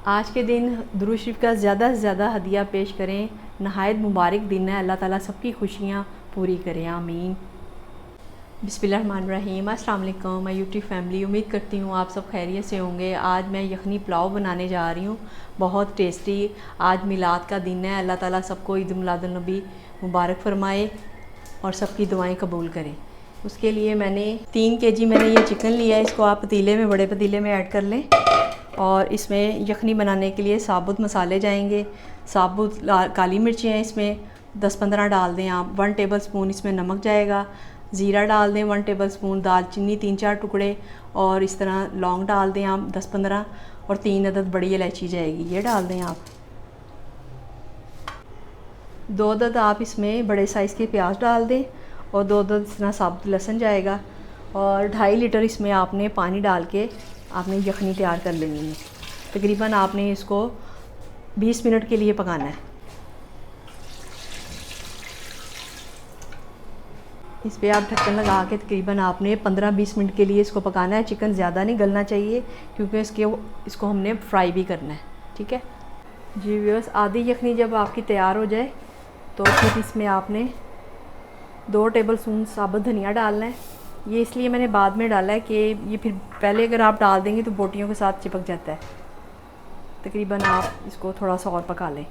आज के दिन दुरूद शरीफ का ज़्यादा से ज़्यादा हदिया पेश करें। नहायत मुबारक दिन है, अल्लाह ताला सबकी खुशियाँ पूरी करें, आमीन। बिस्मिल्लाहिर्रहमानिर्रहीम। अस्सलाम वालेकुम माय यूट्यूब फैमिली, उम्मीद करती हूँ आप सब खैरियत से होंगे। आज मैं यखनी पुलाव बनाने जा रही हूँ, बहुत टेस्टी। आज मिलाद का दिन है, अल्लाह ताला सबको ईद मिलादुन नबी मुबारक फ़रमाए और सबकी दुआएं कबूल करें। उसके लिए मैंने 3 केजी मैंने ये चिकन लिया है। इसको आप पतीले में, बड़े पतीले में ऐड कर लें। और इसमें यखनी बनाने के लिए साबुत मसाले जाएंगे। साबुत काली मिर्चें हैं, इसमें 10-15 डाल दें आप। 1 टेबल स्पून इसमें नमक जाएगा। ज़ीरा डाल दें 1 टेबल स्पून। दालचीनी 3-4 टुकड़े और इस तरह लौंग डाल दें आप 10-15 और 3 अदद बड़ी इलायची जाएगी, ये डाल दें आप। 2 अदद आप इसमें बड़े साइज़ के प्याज डाल दें और 2 अदद इस तरह साबुत लहसुन जाएगा। और 2.5 लीटर इसमें आपने पानी डाल के आपने यखनी तैयार कर लेनी है। तकरीबन आपने इसको 20 मिनट के लिए पकाना है। इस पर आप ढक्कन लगा के तकरीबन आपने 15-20 मिनट के लिए इसको पकाना है। चिकन ज़्यादा नहीं गलना चाहिए क्योंकि इसको हमने फ्राई भी करना है, ठीक है जी व्यूअर्स। आधी यखनी जब आपकी तैयार हो जाए तो फिर इसमें आपने 2 टेबल स्पून साबुत धनिया डालना है। ये इसलिए मैंने बाद में डाला है कि ये फिर पहले अगर आप डाल देंगे तो बोटियों के साथ चिपक जाता है। तकरीबन आप इसको थोड़ा सा और पका लें।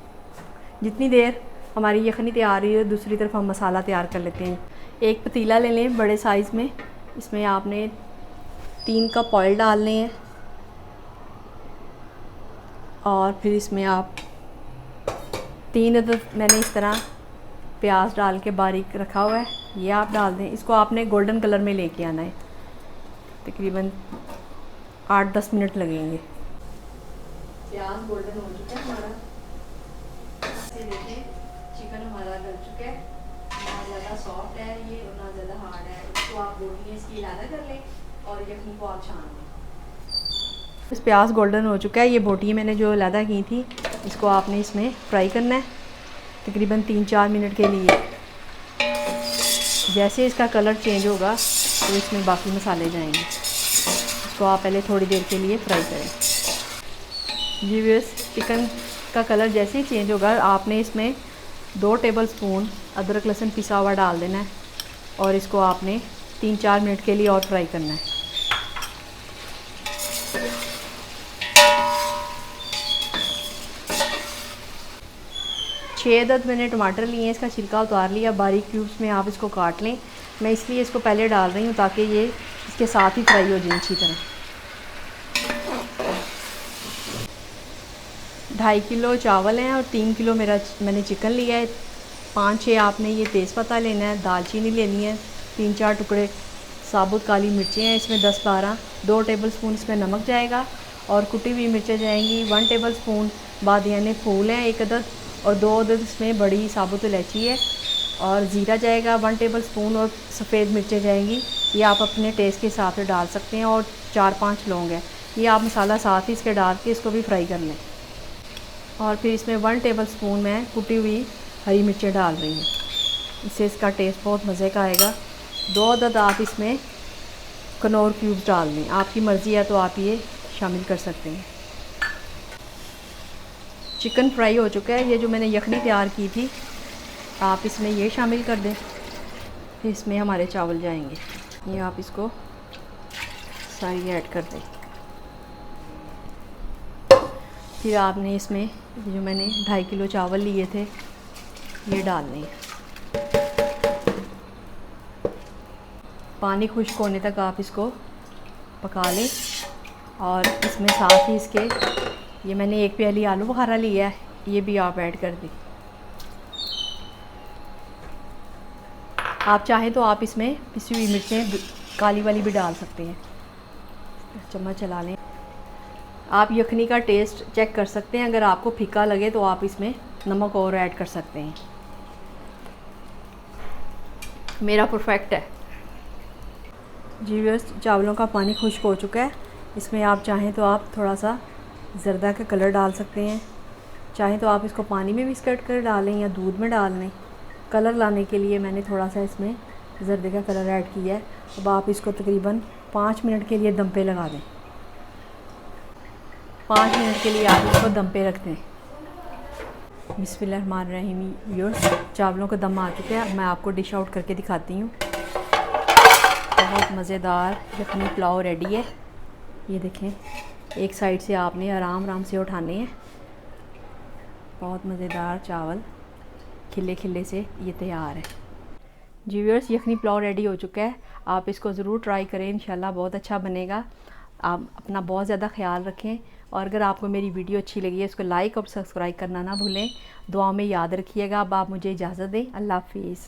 जितनी देर हमारी यखनी तैयार है, दूसरी तरफ हम मसाला तैयार कर लेते हैं। एक पतीला ले लें बड़े साइज़ में। इसमें आपने 3 कप ऑयल डालने हैं और फिर इसमें आप 3 अदद मैंने इस तरह प्याज डाल के बारीक रखा हुआ है, ये आप डाल दें। इसको आपने गोल्डन कलर में लेके आना है। तकरीबन 8-10 मिनट लगेंगे। प्याज गोल्डन हो चुका है हमारा। ये देखें चिकन हमारा गल चुका है, ना ज़्यादा सॉफ्ट है ये और ना ज़्यादा हार्ड है। इसको आप बोटियाँ इसकी अलग कर लें और यखनी को आप छान लें। इस प्याज गोल्डन हो चुका है। ये बोटी मैंने जो अलग की थी इसको आपने इसमें फ्राई करना है तकरीबन 3-4 मिनट के लिए। जैसे इसका कलर चेंज होगा तो इसमें बाकी मसाले जाएंगे। इसको आप पहले थोड़ी देर के लिए फ्राई करें जी व्यूअर्स। चिकन का कलर जैसे ही चेंज होगा आपने इसमें 2 टेबल स्पून अदरक लहसुन पिसा हुआ डाल देना है और इसको आपने 3-4 मिनट के लिए और फ्राई करना है। छः अदद मैंने टमाटर लिए हैं, इसका छिलका उतार लिया। बारीक क्यूब्स में आप इसको काट लें। मैं इसलिए इसको पहले डाल रही हूँ ताकि ये इसके साथ ही फ्राई हो जाए अच्छी तरह। 2.5 किलो चावल हैं और 3 किलो मैंने चिकन लिया है। 5-6 आपने ये तेज़पत्ता लेना है, दालचीनी लेनी है, 3-4 टुकड़े साबुत काली मिर्चें हैं इसमें 10-12, 2 टेबल स्पून इसमें नमक जाएगा और कुटी हुई मिर्चें जाएंगी। 1 टेबल स्पून बादियाने फूल हैं 1 अदद और 2 अदद इसमें बड़ी साबुत इलायची है और ज़ीरा जाएगा 1 टेबल स्पून और सफ़ेद मिर्चें जाएंगी। ये आप अपने टेस्ट के हिसाब से डाल सकते हैं। और 4-5 लौंग हैं। ये आप मसाला साथ ही इसके डाल के इसको भी फ्राई कर लें। और फिर इसमें 1 टेबल स्पून मैं कुटी हुई हरी मिर्चें डाल रही हूँ, इससे इसका टेस्ट बहुत मज़े का आएगा। 2 अदद आप इसमें कनौर क्यूब्स डाल दें, आपकी मर्ज़ी है तो आप ये शामिल कर सकते हैं। चिकन फ्राई हो चुका है। ये जो मैंने यखनी तैयार की थी आप इसमें ये शामिल कर दें। फिर इसमें हमारे चावल जाएंगे, ये आप इसको सारी ऐड कर दें। फिर आपने इसमें जो मैंने 2.5 किलो चावल लिए थे ये डालने हैं। पानी खुश्क होने तक आप इसको पका लें। और इसमें साथ ही इसके ये मैंने 1 प्याली आलू बुखारा लिया है, ये भी आप ऐड कर दें। आप चाहें तो आप इसमें पिसी हुई मिर्चें काली वाली भी डाल सकते हैं। चम्मच चला लें। आप यखनी का टेस्ट चेक कर सकते हैं, अगर आपको फीका लगे तो आप इसमें नमक और ऐड कर सकते हैं। मेरा परफेक्ट है जी व्यूअर्स। चावलों का पानी खुश्क हो चुका है। इसमें आप चाहें तो आप थोड़ा सा ज़र्दा का कलर डाल सकते हैं, चाहें तो आप इसको पानी में भी स्कट कर डालें या दूध में डाल लें। कलर लाने के लिए मैंने थोड़ा सा इसमें ज़र्दे का कलर ऐड किया है। अब आप इसको तकरीबन 5 मिनट के लिए दम पे लगा दें। 5 मिनट के लिए आप इसको दम पे रख दें। बिस्मिल्लाहिर्रहमानिर्रहीम व्यूअर्स, चावलों का दम आ चुका है। मैं आपको डिश आउट करके दिखाती हूँ। बहुत मज़ेदार यखनी पुलाव रेडी है। ये देखें, एक साइड से आपने आराम आराम से उठाने हैं। बहुत मज़ेदार चावल खिले खिले से ये तैयार है। जी व्यूअर्स, यखनी पुलाव रेडी हो चुका है। आप इसको ज़रूर ट्राई करें, इंशाल्लाह बहुत अच्छा बनेगा। आप अपना बहुत ज़्यादा ख्याल रखें, और अगर आपको मेरी वीडियो अच्छी लगी है इसको लाइक और सब्सक्राइब करना ना भूलें। दुआ में याद रखिएगा। अब आप मुझे इजाज़त दें। अल्लाह हाफिज़।